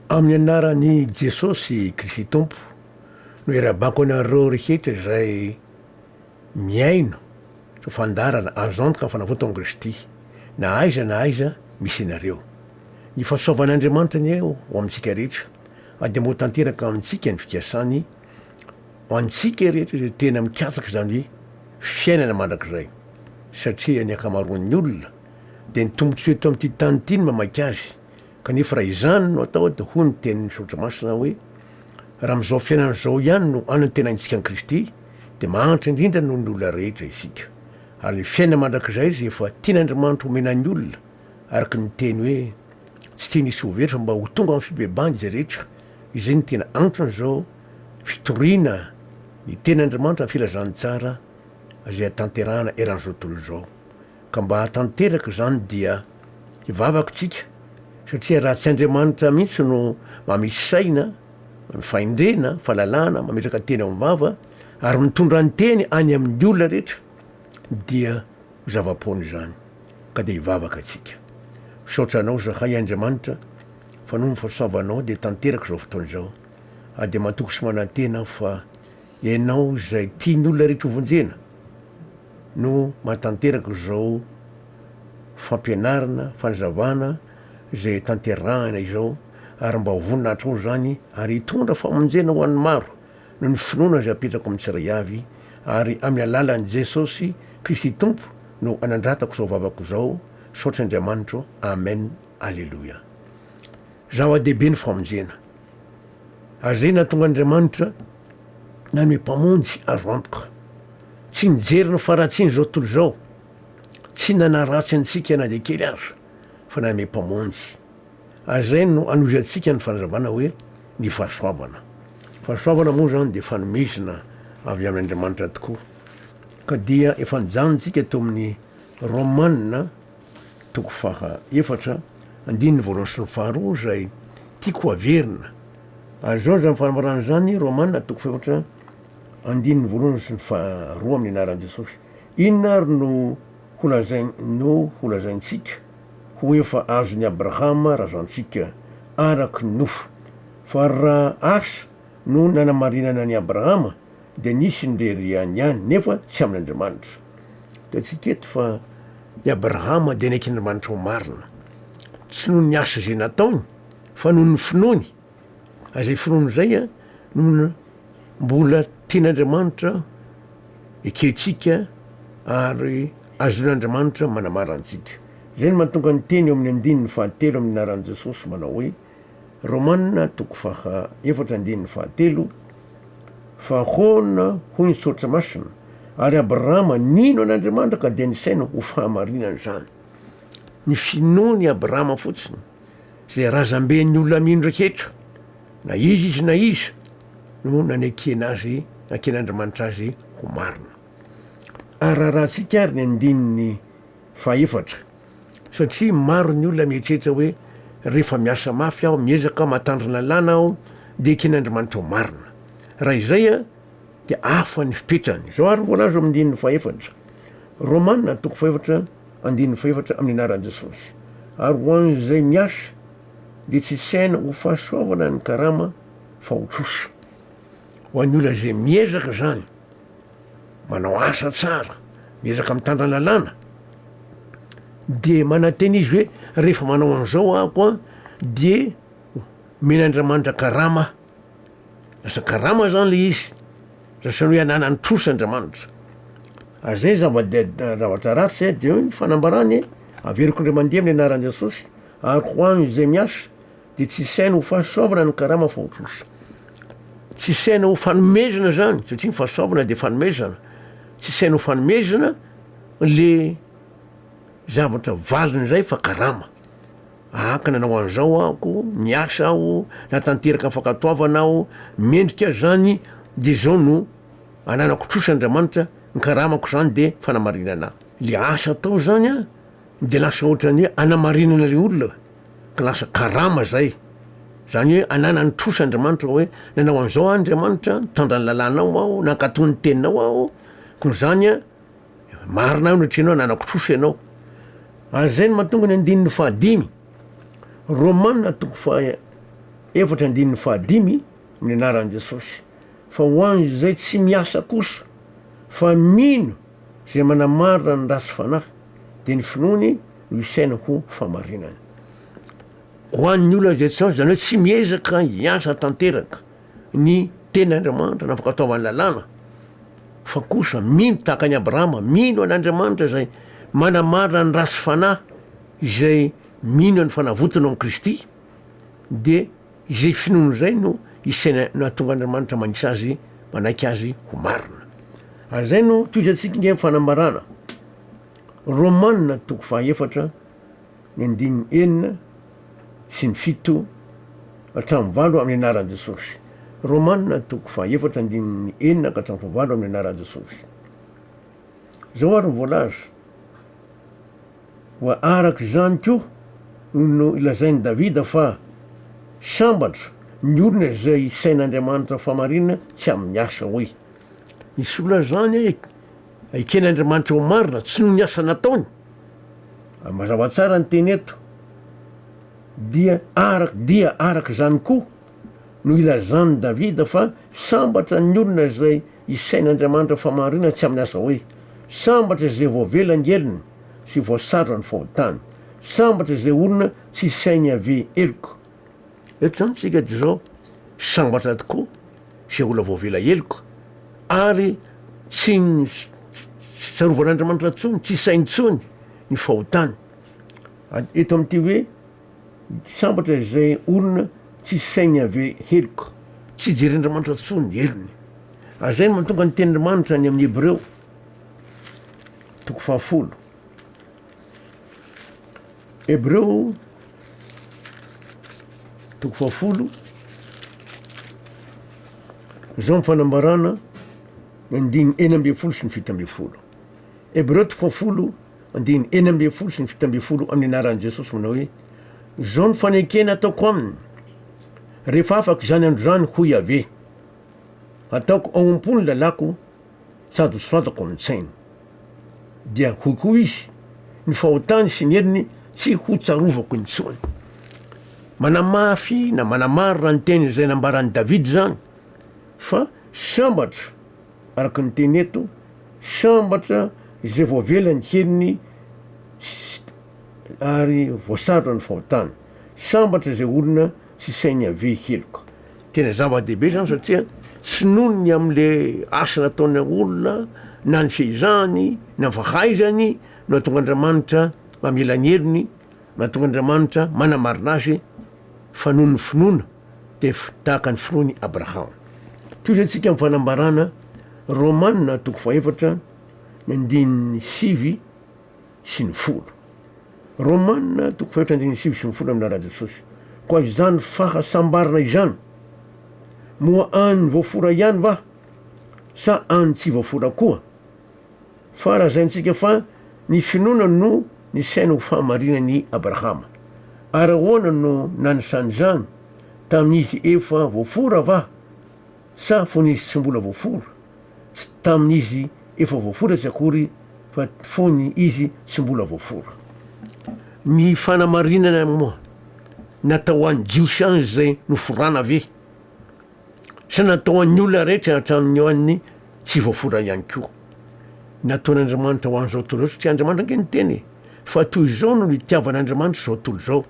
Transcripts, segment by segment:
amin'ny anarany jesosy kristy tompo no irabako anareo rehetra zay miaino so fandarana azantoka ny fanavotana kristy na aiza misy anareo ny fahasoavan'andriamanitra ny eo ho amintsika rehetra ady mbo tanteraka amintsika ny fikasany ho antsika rehetra zay tena mikatsaky zany fiainana mandrakizay satria ny akamaroan'ny olona de ny tombontsoe eto amin'ity tany ity ny mamaky azy kanefa raha izany no atao de ho ny tenin'ny sotra masina hoe raha am'izao fiainana zao ihany no anany tenaintsika ny kristy de mahantra indrindra noho ny olona rehetra isika ary ny fiainana mandrakizay izy efa tian'andriamanitra homenany olona araky ny teny hoe tsy tia nisy hovery fa mba ho tonga amin'ny fibebany zay rehetra izay ny tena antony zao fitoriana ny ten'andriamanitra ny filazany tsara zay atanterahana eran'izao tontolo zao ka mba hatanteraka zany dia hivavaka tsika satria raha tsy andriamanitra mihitsy no mamisy saina mifaindrena fahalalana mametraka teny ao mivava ary mitondra ny teny any amin'ny olona rehetra dia ho zava-pony zany ka de hivavaka atsika misaotra anao zahay andriamanitra fa no mifasavanao de tanteraka zao fotoana zao ade mantoko sy manantena fa ianao zay tiany olona rehetra hovonjena no matanteraka zao fampianarana fanazavana zay tanterahana izao ary mba hovoninahitra ao zany ary hitondra famonjena ho an'ny maro no ny finoana zay apetrako amin'ny tsiray avy ary amin'ny alalan'i jesosy kristy tompo no anandratako zao vavako zao saotra andriamanitra amen alleloia zava-dehibe ny famonjena ary zay nahatonga andriamanitra nanome mpamonjy azo antoka tsy nijery no faratsiny zao tontolo zao tsy nanaratsy antsika na de kely aza fa nanome mpamonjy ary zay no anozy atsika ny fanazavana hoe ny fahasoavana moa zany de fanomezina avy amin'andriamanitra tokoa ka dia efa nijanontsika teo amin'ny romanina toko faha efatra andininy voalohany sy ny faharoa zay tiako averina ary zao zany fanambarana zany romanina toko faefatra andininy voalohany sy ny faharoa amin'ny anaran'i jesosy inona ary no holazaintsika ho efa azony abrahama razantsika araky nofo fa raha asa no nanamarinana ny abrahama de nisy ndreriany ihany nefa tsy amin'andriamanitra de atsika eto fa i abrahama de naikyandriamanitra ho marina tsy noho ny asa zay nataony fa noho ny finoany azay finoany zay a no mbola tian'andriamanitra eketsika ary azon'andriamanitra manamarantsika zay no mahatonga ny teny eo amin'ny andininy fahatelo amin'ny anaran'i jesosy manao hoe romanina toko faha efatra andininy fahatelo fa hoana ho ny tsotra masina ary abrahama nino an'andriamanitra ka de nisaina ho fahamarinany zany ny finoany abrahama fotsiny zay razamben'ny olona mino rehetra na izy na iza no nanekena azy naken'andriamanitra azy ho marina ary rahantsika ary ny andininy faefatra satria maro ny olona mieritreritra hoe rehefa miasa mafy aho miezaka matandrina lana aho de eken'andriamanitra ho marina raha izay a de afa ny fipetrany zao ary voalazo amindininy faefatra romanina toko faefatra andininy faefatra amin'ny anaran'i jesosy ary ho an'izay miasa de tsy saina ho fahasoavana ny karama fa hotrosa ho an'ny olona zay miezaka zany manao asa tsara miezaka mitandra lalàna de mananteny izy hoe rehefa manao an'izao ahako a de men'andriamanitra karama lasa karama zany le izy zasany hoe ananany trosa andriamanitra ary zay zavatra ratsy de ny fanambarany averiko indray mandeha amin'ny anaran'i jesosy ary ho any zay miasa de tsy saina ho fahasoavana ny karama fa ho trosa tsy saina ho fanomezana zany satria ny fahasoavana de fanomezana tsy saina ho fanomezana le zavatra valiny zay fa karama aka nanao an'izao ahako miasa aho natanteraka fankatoavana aho mendrika zany de zao no ananako trosa andriamanitra ny karamako zany de fanamarinana le asa atao zany a de lasa ohatrany hoe anamarinana le olona ka lasa karama zay zany hoe ananany trosa andriamanitra hoe nanao an'izao andriamanitra tandrany lalànao aho nankatony teninao aho ko zany a marina ao natrenao ananako trosa ianao ary zay no mahatonga ny andininy fahadimy romanina toko faha efatra andininy fahadimy amin'ny anaran'i Jesosy fa ho any zay tsy miasa kosa fa mino zay manamarina ny rasy fanahy de ny finoany no isaina ho famarinany. Ho an'ny olona zay tsy zany hoe tsy miezaka hiasa tanteraka ny tenyandriamanitra na afaka ataovany lalàna fa kosa mino tahaka ny Abrahama, mino an'Andriamanitra zay manamarina ny rasy fanahy izay mino ny fanavotana amin'ny Kristy de izay finono zay no isaina no atonga Andriamanitra manisa azy manaiky azy ho marina. Ary zay no toizatsika nge fanambarana Romanina toko fahaefatra ny andininy enina sy ny fito hatramin'ny valo amin'ny anaran'i Jesosy. Romanina toko fahaefatra andininy enina ka hatramin'ny valo amin'ny anaran'i Jesosy. Zao ary nyvoalaza hoa araky zany koa no ilazainy Davida fa sambatra ny olona zay isain'Andriamanitra famarinana tsy amin'ny asa hoe nisy olona zany aiken'Andriamanitra ho marina tsy noho ny asa nataony. Mazava tsara ny teny eto dia araky zany koa no ilazany Davida fa sambatra ny olona zay isain'Andriamanitra famarinana tsy amin'ny asa hoe sambatra zay voavela ny elony sy voasarra ny fahotany, sambatra zay olona tsy isainy ave eloko. Eto zany tsika de zao sambatra tokoa zay olona voavela eloko ary tsy tsarovan'Andriamanitra tsony, tsy isainy tsony ny fahotany. Eto amin'ity hoe sambatra zay olona tsy isainy ave heloko, tsy jeren'Andriamanitra tsony ny elony. Zay no mahatonga ny tenin'Andriamanitra ny amin'ny Hebreo toko fahafolo. Hebreo toko fahafolo zao mifanambarana andiny enina amby folo sy ny fito amby folo. Hebreo toko fahafolo andiny enina amby folo sy ny fito amby folo amin'ny anaran'i Jesosy manao hoe zao ny fanekena ataoko aminy rehefa afaky zany andro zany hoy ave ataoko ao am-pony lalako sady ho soratako amin'ny tsainy dia hoy koa izy ny fahotany sy ny elony tsy ho tsarovako intsony. Manamafy na manamarina ny teny zay nambaran'ny Davida zany fa sambatra araky ny teny eto sambatra zay voavela ny helony ary voasarra ny fahotany, sambatra zay olona tsy sainy ave heloka. Tena zava-dehibe zany satria tsy nonony am'le asa nataony olona na ny fehizany na ny fahaizany no atonga Andriamanitra mamela ny elony, mahatonga Andriamanitra manamarina azy fa noho ny finoana de tahaka ny finoany Abrahama. Toy zay tsika amin'ny fanambarana Romanina toko fahaefatra ny andininy sivy sy ny folo. Romanina toko fahaefatra andininy sivy sy ny folo amin'ny anaran'i Jesosy. Koa izany fahasambarana izany moa any voafora ihany va sa any tsy voafora koa fa raha zaintsika fa ny finoana no ny saina ho fahamarinany Abrahama. Ary ahoana no nanisany zany tamin'izy efa voafora va sa fony izy tsy mbola voafora? Tsy tamin'izy efa voafora tsy akory fa fony izy tsy mbola voafora. Ny fanamarinana moa natao an'ny jiosy any zay noforana ave sa natao an'ny olona rehetra hatramin'ny hoan'ny tsy voafora ihany koa. Nataon'Andriamanitra ho an'izao tontolo zao satria Andriamanitra ange ny teny fa toy zao no nitiavan'Andriamanitra zao tontolo zao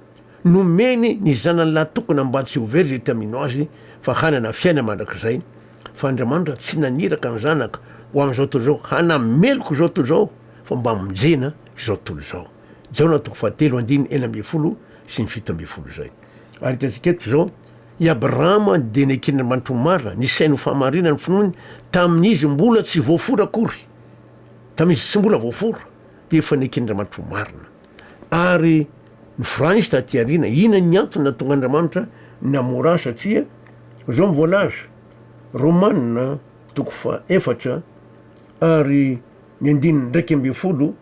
nomeny ny zanany lahy tokony mba tsy ho very rehetra mino azy fa hanana fiaina mandrakizay. Fa Andriamanitra tsy naniraka ny zanaka ho am'izao tontolo zao hanameloko zao tontolo zao fa mba mijena zao tontolo zao. Jaona toko fahatelo andiny enina amby folo sy ny fito amby folo zay. Ary hitantsika eto zao i Abrahama de neken'Andriamanitra ho marina ny sainy ho fahamarinana ny finoany tamin'izy mbola tsy voafora akory, tamin'izy tsy mbola voafora de efa neken'Andriamanitra ho marina. Ary noforana izy taty aoriana ina ny antony natonga Andriamanitra namora satria zao mivoalaza Romanina toko fahaefatra ary ny andininy raiky amby folo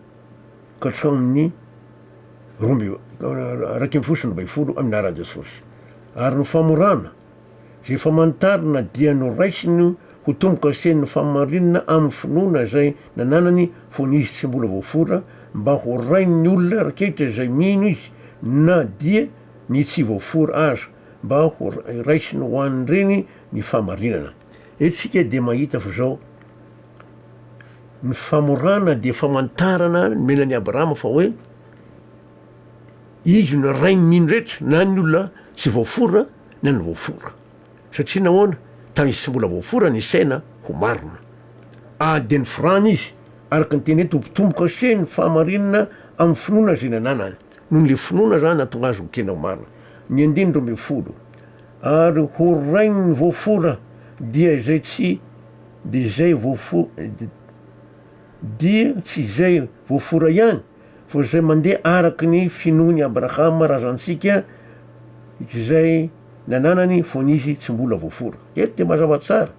ka hatramin'ny raiky amby folo sy rombay folo amin'ny anaran'i Jesosy. Ary no famorana zay famantarina dia noraisiny ho tomboka sen'ny famarinana amin'ny finoana zay nananany fony izy tsy mbola voafora mba ho rain'ny olona raketra zay mino izy na dia ny tsy voafora aza mba ho raisiny hoaniny reny ny fahamarinana. Etsika de mahita fa zao ny famorana de famantarana menany Abrahama fa hoe izy no rainy n'indrehetra na ny olona tsy voafora na ny voafora, satria nahoana tamisy tsy mbola voafora ny saina ho marina. De ny firana izy araka ny teny hoe tombotomboka se ny fahamarinana amin'ny finoana zay nanana, noho le finoana zany natonga azy ho kena ho marina. Ny 120 ary ho rainy ny voafora dia zay tsy de zay dia tsy zay voafora ihany fa zay mandeha araky ny finoany Abrahama razantsika zay nananany fonizy tsy mbola voafora. Eto de mazava tsara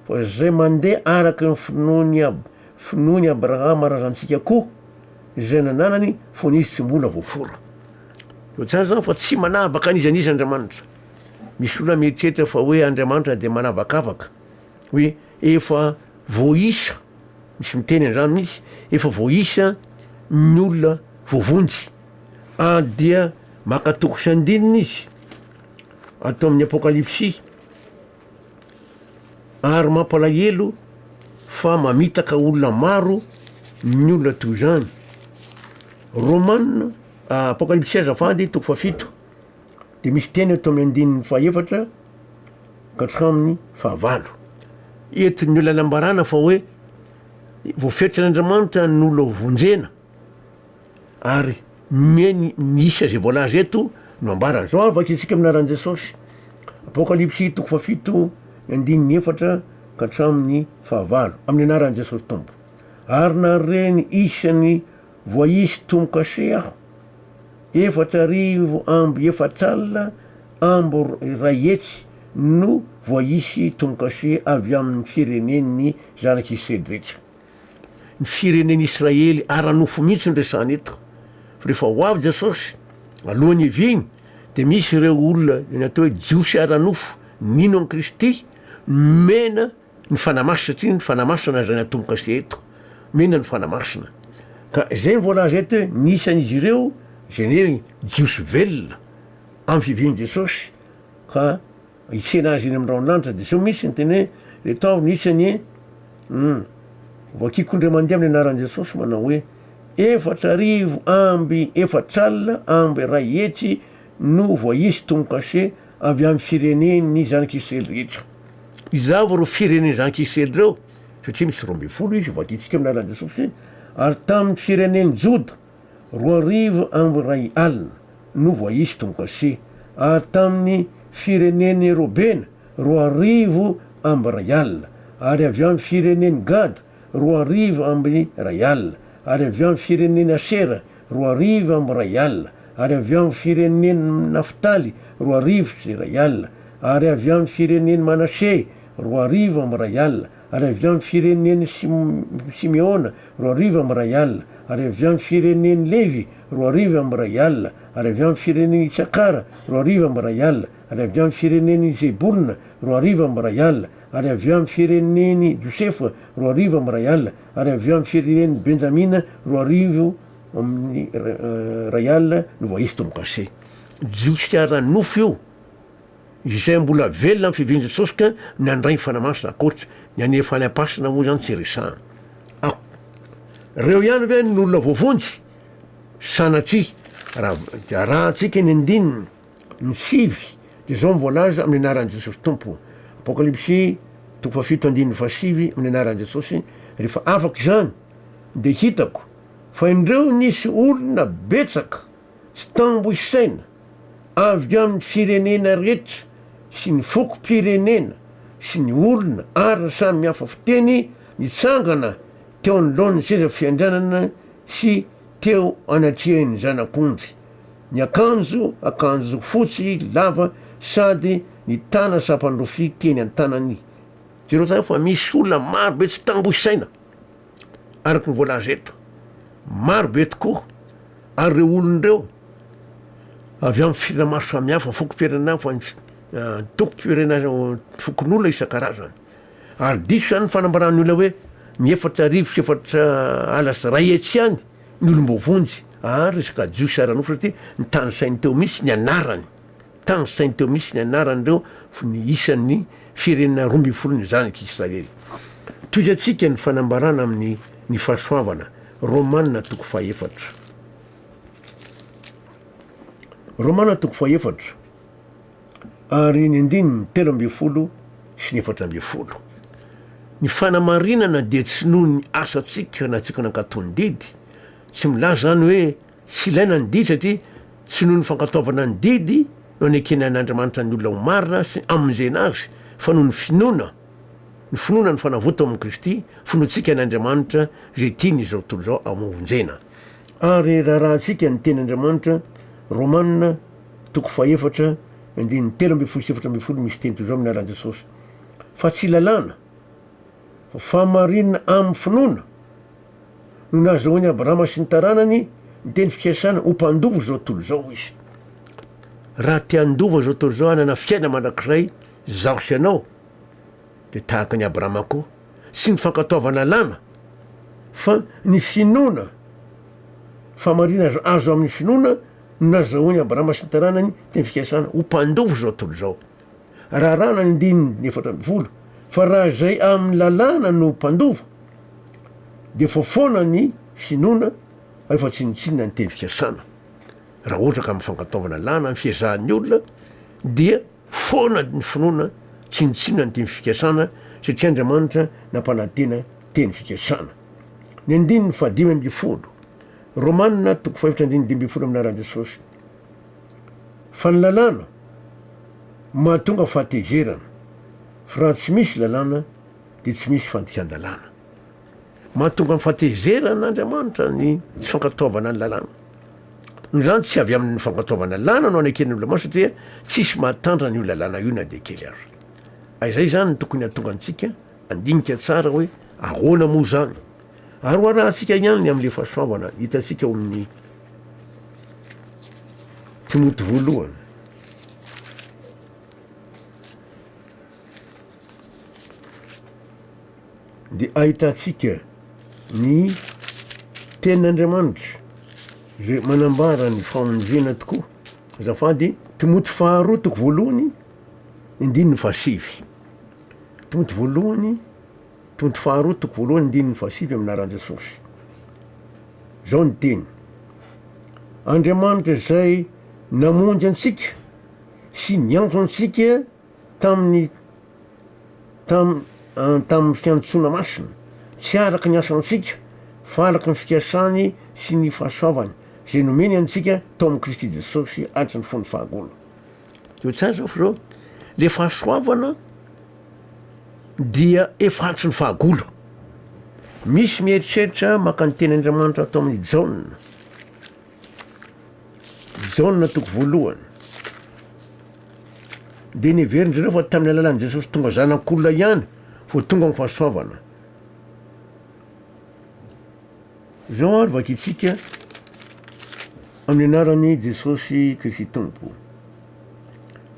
fa zay mandeha araky ny finoany Abrahama razantsika koa zay nananany fonizy tsy mbola voafora. Tsara zany fa tsy manavaka an'izy Andriamanitra. Misy olona mieritreritra fa hoe Andriamanitra de manavakavaka hoe efa voaisa, misy miteny an'izany misy efa voaisa ny olona voavonjy dia maka toko sy andininy izy atao amin'ny Apokalipsy ary mampalahelo fa mamitaka olona maro ny olona toy zany. Romanina Apokalipsy azafady toko 7 de misy teny atao amin'ny andininy 4 ka hatramin'ny 9. Entin'ny olona nambarana fa hoe voafetra'Andriamanitra ny olona vonjena ary misy zay voalaza eto no ambarana. Zao avaky isika aminaran'i Jesosy. Apokalipsy toko 7 andininy 4 ka hatramin'ny 9 amin'ny anaran'i Jesosy tompo. Ary nareny isany voaisy tombokase aho 4,000 amby 4 ambo ray hetsy no voaisy tombokase avy amin'ny firenen'ny zanak'Israely rehetra. Ny fireneny Israely ara-nofo mihitsy ndresany eto. Fa rehefa ho avy Jesosy alohan'ny evigny de misy ireo olona ny atao hoe jiosy ara-nofo nino amin'ny Kristy mena ny fanamasina, satria ny fanamasina zay natombokase eto, mena ny fanamasina. Ka zay ny voalaza eto hoe nisan'izy ireo zay ny jiosy velona amin'ny fivigny Jesosy ka hitsena azy eny amin'ny raon'lanitra. De zao misy ny teny hoe le tao nisany voakiko ndray mandeha amin'ny anaran'i Jesosy manao hoe 4,000 amby 4 amby ray hetsy no voaisy tombokase avy amin'ny firenen'ny zanak'Israely rehetra. Izavo reo firenen'ny zanak'Israely reo satria misy 12 izy voakitsika amin'ny anaran'i Jesosy. Ary tamin'ny firenen'ny Joda 2,000 amby ray alina no voaisy tombokase. Ary tamin'ny firenen'ny Robena 2,000 amby ray alina. Ary avy amin'ny firenen'ny Gad 2,000 amby ray alina. Ary avy amin'ny firenen'ny Asera 2,000 amby ray alina. Ary avy amin'ny firenen'ny Naftaly 2,000 ray alina. Ary avy amin'ny firenen'ny Manase 2,000 amby ray alina. Ary avy amin'ny firenen'ny Simeona 2,000 amby ray alina. Ary avy amin'ny firenen'ny Levi 2,000 amby ray alina. Ary avy amin'ny firenen'ny Isakara 2,000 amby ray alina. Ary avy amin'ny firenen'ny Zebulona 2,000 amby ray alina. Ary avy amin'ny firenen'ny Josefa 2,000 amby ray alina. Ary avy amin'ny firenen'ny Benjamina 2,000 amin'ny ray alina no voaisy tombokase. Jiosy ara-nofo io izay mbola velona amin'ny fivigny Jesosy ka nandray ny fanamasina akoatra ny ane fanapasina moa zany tsy resahana. Reo ihany ve n'olona voavonjy sanatria raha antsika ny andininy ny 5 de zao mivoalaza amin'ny anaran'i Jesosy tompo. Apokalipsy toko 7 andininy 7 amin'ny anaran'i Jesosy. Rehefa afaky zany de hitako fa indreo nisy olona betsaka tsy tambo isaina avy amin'ny firenena rehetra sy ny fokom-pirenena sy ny olona ary samy hafa fiteny nitsangana teo anoloan'ny seza fiandrianana sy teo anatrihan'ny zanak'ondry. Ny akanjo fotsy lava sady ny tana sampandrofy teny an-tanany. Jereo zany fa misy olona maro be tsy tambo isaina araky ny voalaza eto, maro be tokoa. Ary reo olon'ireo avy amin'ny firena maro samihafa, fokom-pirenena fa toko-pirenena fokon'olona isan-karazany. Ary diso zany ny fanambarany olona hoe ny 4,000 sy 4 ala sy ray hetsy ihany ny olom-bovonjy. Ary resaka jiosy ara-nofo satria ny tany sainy teo misy ny anarany tany sainy teo misy ny anaran'ireo ny isan'ny firenena 12 ny zanaky Israely. Toy atsika ny fanambarana amin'ny ny fahasoavana. Romanina 4. Romanina 4 ary ny 13 sy 14. Ny fanamarinana dia tsy noho ny asatsika na tsika nankatony didy, tsy milaza zany hoe tsy ilaina ny didy satria tsy noho ny fankataovana ny didy no anekena an'Andriamanitra ny olona ho marina sy amonjena azy, fa noho ny finoana ny fanavota amin'ny Kristy, finoantsika an'Andriamanitra zay tiany izao tontolo izao amonjena. Ary rahatsika ny teny'Andriamanitra, Romanina 4 andiny 13 misy teny toy izao amin'ny anaran'i Jesosy. Fa tsy lalàna, fa famarinana amin'ny finoana no nahazoany Abrahama sy ny taranany ny teny fikasana ho mpandovo zao tontolo izao izy. Raha tiandova zao tontolo izao hanana fiaina mandrakizay zaho sy anao, de tahaka ny Abrahama koa, sy ny fankataovana làna, fa ny finoana, famarinana azo amin'ny finoana no nahazoany Abrahama sy ny taranany teny fikasana ho mpandovo zao tontolo izao. Raha rana ny 14, fa raha zay amin'ny lalàna no mpandovo, de fofoana ny finoana ary fa tsinitsinina ny teny fikasana. Raha ohatra ka mifankataovana làna ny fiezahan'ny olona, dia foana ny finoana, tsinitsinina ny teny fikasana satria Andriamanitra nampanantena teny fikasana. Ny 15, Romanina 4:12 amin'ny anaran'i Jesosy. Fa ny lalàna mahatonga fahatezerana, fa raha tsy misy lalàna dia tsy misy fandikan-dalàna. Mahatonga fahatezerana ny tsy fankataovana ny lalàna. Noho zany tsy avy amin'ny fankataovana làna no aneken'ny olona maro satria tsisy mahatandra ny io lalàna io na dia kely azy. Izay zany ny tokony hatonga antsika andinika tsara hoe ahoana moa zany. Ary hoarahantsika ihany amin'le fahasoavana hitantsika ao amin'ny Timoty 1. Dia ahitantsika ny tenin'Andriamanitra zay manambara ny famonjena tokoa. Azafady Timoty 2:1 indininy fahasivy. Timoty 2:1 indininy fahasivy amin'ny anaran'i Jesosy. Zao ny teny: Andriamanitra zay namonjy antsika sy niantso antsika tamin'ny fiantsoana masina, tsy araky ny asantsika fa araky ny fikasany sy ny fahasoavany zay nomeny antsika tao amin'ny Kristy Jesosy atry ny fony fahagolo. Io tsara zao f'zao, le fahasoavana dia efa atry ny fahagolo. Misy mieritreritra maka ny tenin'Andriamanitra atao amin'ny Jaona 1:1. De neverindreo fa tamin'ny alalan'i Jesosy tonga zanak'olona ihany vo tonga amin'ny fahasoavana. Zao ary vakitsika amin'ny anaran'ny Jesosy Kristy Tompo.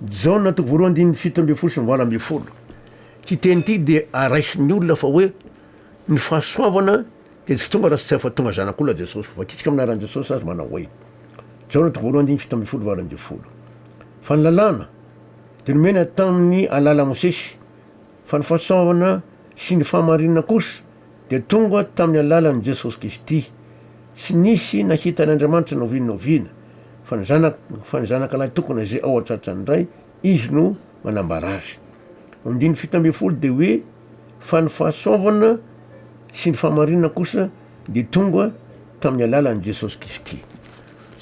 Jaona 1:7-8. Ty teny ty dia araisin'ny olona fa hoe ny fahasoavana dia tsy tonga raha tsy fa tonga zanak'olona Jesosy. Vakitsika amin'ny anaran'i Jesosy azy manao hoe Jaona 1:7-8. Fa ny lalàna dia nomena tamin'ny alala Mosesy, fa ny fahasoavana sy ny fahamarinana kosa dia tonga tamin'ny alalan'i Jesosy Kristy. Tsy nisy nahita n'Andriamanitra noviana, fa ny zanakalahy tokony zay ao atratra ny ray, izy no manambara azy. 7 dia hoe fa ny fahasoavana sy ny fahamarinana kosa dia tonga tamin'ny alalan'i Jesosy Kristy.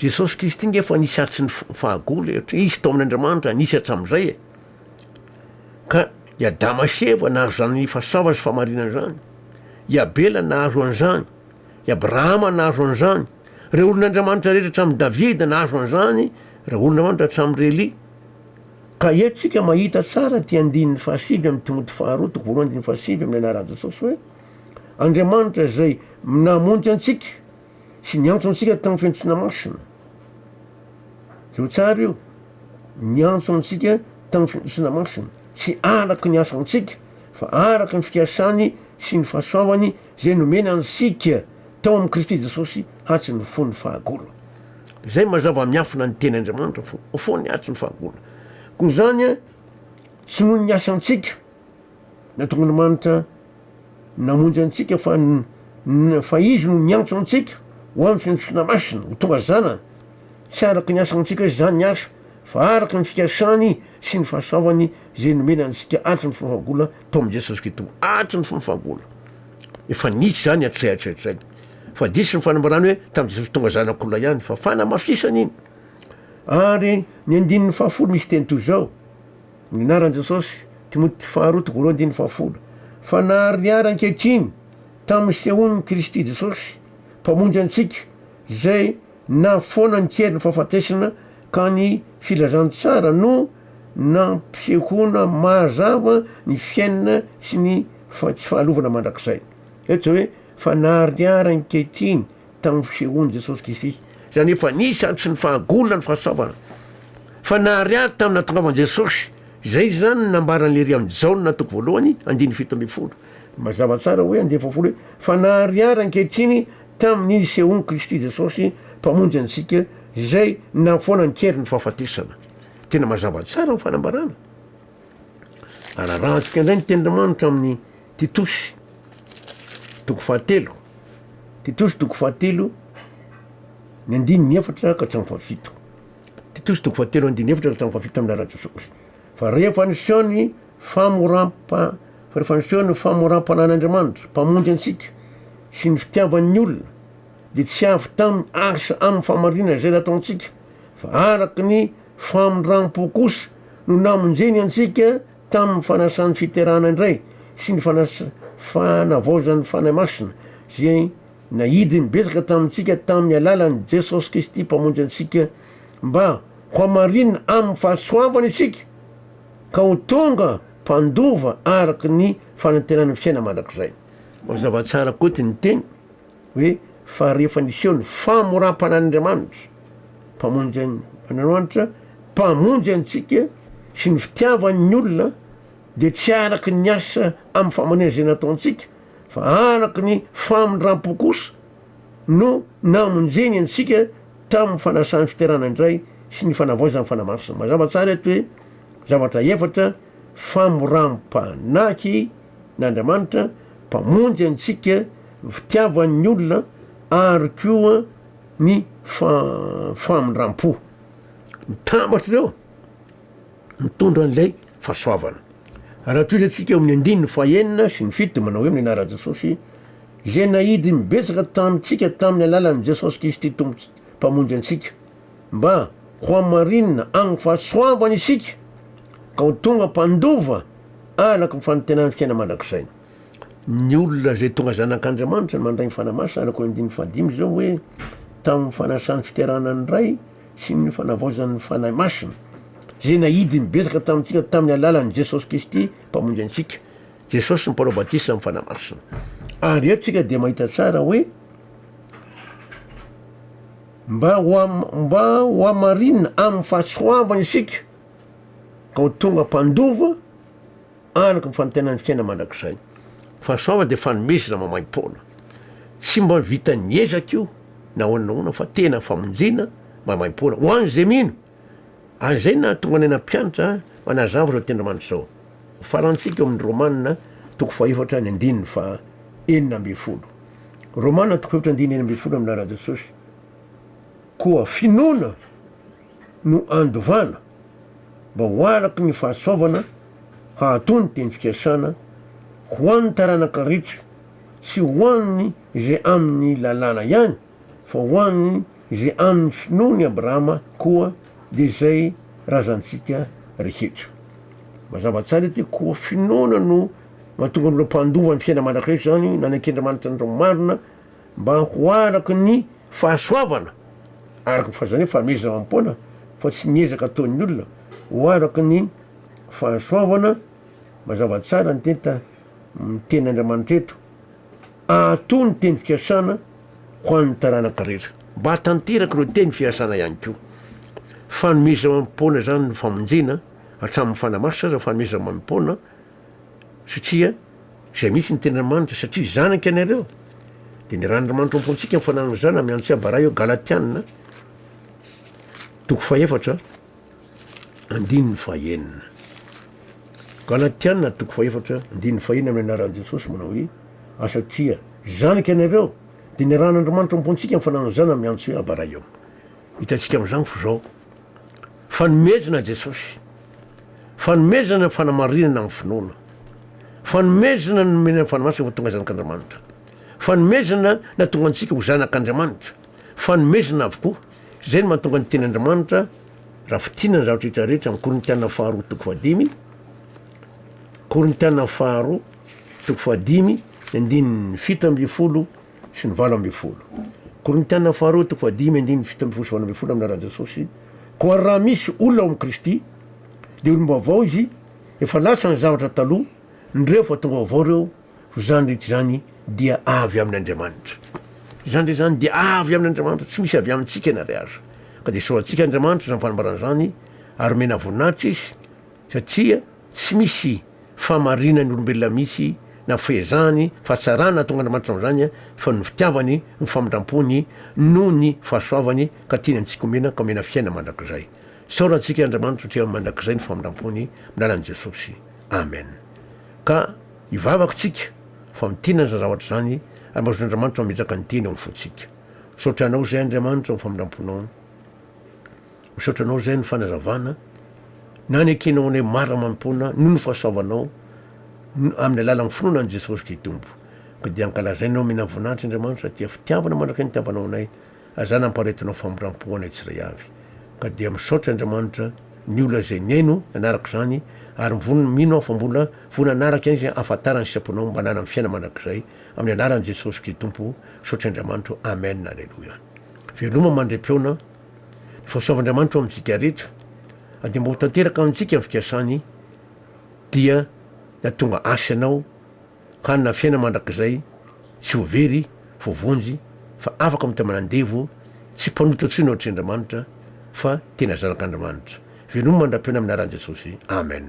Jesosy Kristy nge fa nisy atry ny fahagolo, izy tao amin'Andriamanitra nisy hatramin'izay. Ka i Adama sy Eva nahazo zany fahasoavana sy fahamarinana zany, i Abela nahazo an'izany, i Abrahama nahazo an'izany, reo olon'Andriamanitra rehetra hatramin'ny Davida nahazo an'izany, reo olon'Andriamanitra hatramin'ny Rely. Ka etsika mahita tsara ty 5 amin'ny Timoty 2:1-7 amin'ny anaran'i Jesosy hoe Andriamanitra zay namonjy antsika sy niantso antsika tamin'ny fiantsoana masina. Zao tsara io, niantso antsika tamin'ny fiantsoana masina, tsy araky ny asantsika fa araky ny fikasany sy ny fahasoavany zay nomeny antsika tao amin'ny Kristy Jesosy hatry ny fony fahagolo. Zay mazava miafina ny tenin'Andriamanitra fo, fony hatry ny fahagolo. koa zany a tsy noho ny asantsika na tonga ny manitra namonjy antsika fa izy no niantso antsika ho amin'ny finosina masina ho tonga zana tsy araky ny asantsika izy zany ny asa fa araky ny fikasany sy ny fahasoavany zay nomena antsika atry ny fomfagola tao am' jesosy kristy atry ny fomfagola efa nisy zany atreatreatraiky fa disy ny fanambarany hoe tam' jesosy tonga zanak'olona ihany fa fanamafisany iny ary ny andininy fahafolo misy teny toy zao minaran' jesosy timoty faharoto voalohany andininy fahafolo fa nahariara ankehitriny tamin'ny sehonin'ny kristy jesosy mpamonjy antsika zay na foana ny kely ny fahafatesana ka ny filazantsara no nampisehoana mahazava ny fiainana sy ny tsy fahalovana mandrakizay ohatra hoe fa nahariara ankehitriny tamin'ny fisehoan'i jesosy kristy zany efa nisy atry ny fahagolona ny fahasoavana fa nahariara tamin'ny natongavan' jesosy zay zany nambaran'le ry amin'ny jaona toko voalohany andiny fito amby folo mazava tsara hoe andiny fafolo hoe fa nahariara ankehitriny tamin'ny sehoan'i kristy jesosy mpamonjy antsika zay na foana ny kery ny fahafatesana tena mazava tsara ny fanambarana ara raha antsika indray ny tendramanitra amin'ny titosy toko fahatelo ny andiny efatra ka hatramy fafito titosy toko fahatelo andiny efatra ka hatramy fafito amin'ny lara jesosy fa rehefa niseho ny famoram-panan'andriamanitra mpamonjy antsika sy ny fitiavan'ny olona de tsy avy tamin'ny asa amin'ny famarina zay nataontsika fa araky ny famondram-po kosa no namonjeny antsika tamin'ny fanasan'ny fiterana indray sy ny fanavaozan'ny fanahy masina zay nahidy mibetsaka tamintsika tamin'ny alalan'ny jesosy kristy mpamonjy antsika mba ho amarinina amin'ny fahasoavany isika ka ho tonga mpandova araky ny fanantenan'ny fiaina mandrakizay mazava tsara koty ny teny hoe fa rehefa niseho ny famoram-panan'andriamanitra mpamonjy antsika sy ny fitiavan'ny olona de tsy araky ny asa amin'ny famarina zay nataontsika fa araky ny famondram-po kosa no namonjeny antsika tamin'ny fanasan'ny fiterana indray sy ny fanavaozan'ny fanamasina mazava tsara eto hoe zavatra efatra famoram-panaky n'andriamanitra mpamonjy antsika fitiavan'ny olona ary koa ny famondram-po mitambatra reo mitondra an'ilay fahasoavana raha toy zatsika eo amin'ny andininy fahaenina sy ny fito manao hoe amin'ny anara jesosy zay nahidy mibetsaka tamitsika tamin'ny alalan'i jesosy kristy tompo mpamonjy antsika mba ho amarinina agny fahasoavany isika ka ho tonga mpandova alaky mifanontenan'ny fiaina mandrakizay ny olona zay tonga zanak'andriamanitra ny mandray ny fanamasina alako ny andininy fahadimy zao hoe tamin'ny fanasan'ny fiteranany ray sy ny fanavaozan'ny fanahy masina zay nahidy mibetsaka tamitsika tamin'ny alalan'i jesosy kristy mpamonjy antsika jesosy ny paolo batista amin'ny fanahy masina ary eto tsika de mahita tsara hoe mba ho amarinina amin'ny fahasoavany isika ka ho tonga mpandova araky mifanontenan'ny fiaina mandrakizay fahasoava de fanomezana mamaim-pona tsy mba vita niezaky io na hoanaona fa tena famonjena mamaim-pona ho any zay mino azay na tonga ny anampianatra manazava zao tendramanitra zao farantsika eo amin'ny romanina toko faefatra ny andininy fa enina amby folo romanina toko faefatra andiny enina amby folo amin'ny lara jesosy koa finoana no andovana mba ho araky ny fahasoavana hahatony teny fikasana ho an'ny taranaka rehetra tsy ho an'ny zay amin'ny lalàna ihany fa ho an'ny zay amin'ny finoany abrahama koa de zay razantsika rehetra mazava tsara ty koa finoana no mahatonga n'olo mpandova ny fiaina mandrakrehetra zany nanak'andriamanitra andro marina mba ho araky ny fahasoavana araky ny fahazany hoe fahamezana mampona fa tsy miezaka ataon'ny olona ho araky ny fahasoavana mazava tsara ny tenyandriamanitra eto ato ny teny fikasana ho an'ny taranaka rehetra mba tanteraky ro teny fiasana ihany ko fanomezana mampona zany ny famonjena hatramin'ny fanamasina za fanomezana mampona satria zay misy ny tenandriamanitra satria zanaky anareo de ny ran'andriamanitra ompontsika mifananana zany ami'y antsia bara eo galatianina toko faefatra andininy fahenina galatiana toko faefatra andininy fahenina amin'ny anaran'i jesosy manao hoe asatria zanaky anareo de ny rahan'andriamanitra mpontsika mifananazana miantso hoe abara eo hitantsika am'izany fo zao fanomezana jesosy fanomezana fanamarinana amin'ny finoana fanomezana nomena fanomasina fa tonga zanak'andriamanitra fanomezana na tonga antsika ho zanak'andriamanitra fanomezana avokoa zay ny mahatonga ny ten'andriamanitra raha fitinana zavatra rehetrarehetra amin'ny korintiana faharoa toko fahadimy korintiana faharoa toko fahadimy andininy fito amby folo sy ny valo amby folo korintiana faharoa toko fahadimy andininy fito amby folo sy valo amby folo amin'naraha jesosy koa raha misy olona ao amin'i kristy de olomba avao izy efa lasa ny zavatra taloha ndreo fa tonga avao reo zany rehetra zany dia avy amin'andriamanitra zany re zany dia avy amin'andriamanitra tsy misy avy amintsika ianare azo ka de so atsika andriamanitra zany fanambaran'zany ary mena voninahitra izy satria tsy misy famarinany olombelona misy na fehezany fahatsarana tonga andriamanitra am'zany fa ny fitiavany ny famindrampony no ny fahasoavany ka tiany antsika omena ka omena fiaina mandrakizay saora antsika andriamanitra satria mandrakizay ny famindrampony milalan'i jesosy amen ka ivavaka tsika fa mitinana za zavatra zany ary mazon'andriamanitra mametsaka ny teny ao amin'ny fotsika misaotranao zay andriamanitra mifamindramponao misaotranao zay ny fanazavana na ny akenao anay mara mampona no ny fahasoavanao amin'ny alalan'ny finoana an' jesosy kritompo ka dia ankalazainao mena voninahitra andriamanitra tia fitiavana mandraka ny tiavanao anay azana amparetinao famindrampo anay tsiray avy ka dia misaotra andriamanitra ny olona zay niaino nanaraka zany ary mino fa mbola vonanaraka izy ahafantarany sisaponao mba nana amin'ny fiaina mandrakizay amin'ny anaran'i jesosy kritompo saotra andriamanitra amen alleloia veloma mandre-peona fahasoavan'andriamanitra amintsika rehetra ade mba ho tanteraka amintsika ny fikasany dia natonga asanao hanina fiaina mandrakizay tsy ho very vovonjy fa afaka amita manandevo tsy mpanotatsy no atr'andriamanitra fa tena zanak'andriamanitra veloma mandra-peona amin'ny anaran'i jesosy amen